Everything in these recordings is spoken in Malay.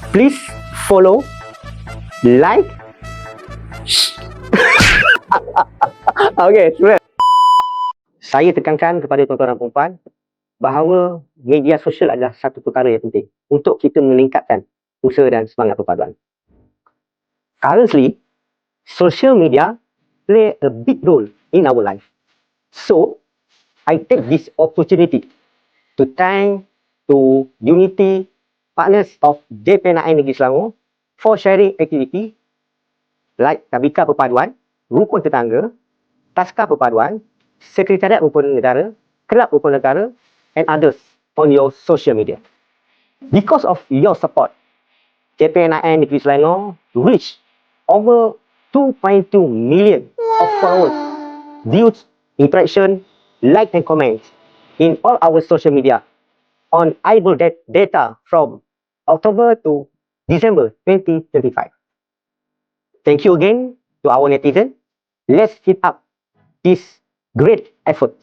please follow, like. Okey, sebenarnya saya tekankan kepada tuan-tuan dan puan bahawa media sosial adalah satu perkara yang penting untuk kita meningkatkan usaha dan semangat perpaduan. Currently, social media play a big role in our life. So, I take this opportunity to thank to Unity partners of JPNI Negeri Selangor for sharing activity like Tabika Perpaduan, Rukun Tetangga, Taska Perpaduan, Sekretariat Rukun Negara, Kelab Rukun Negara, and others on your social media. Because of your support, JPNI Negeri Selangor reached over 2.2 million of followers, views, interaction, like and comments in all our social media on eyeball data from October to December 2025. Thank you again to our netizens. Let's keep up this great effort.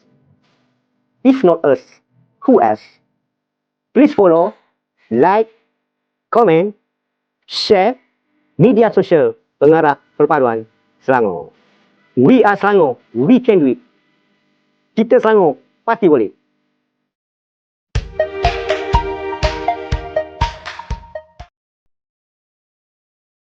If not us, who else? Please follow, like, comment, share media sosial Pengarah Perpaduan Selangor. We are Selangor, we can do it. Kita Selangor, pasti boleh.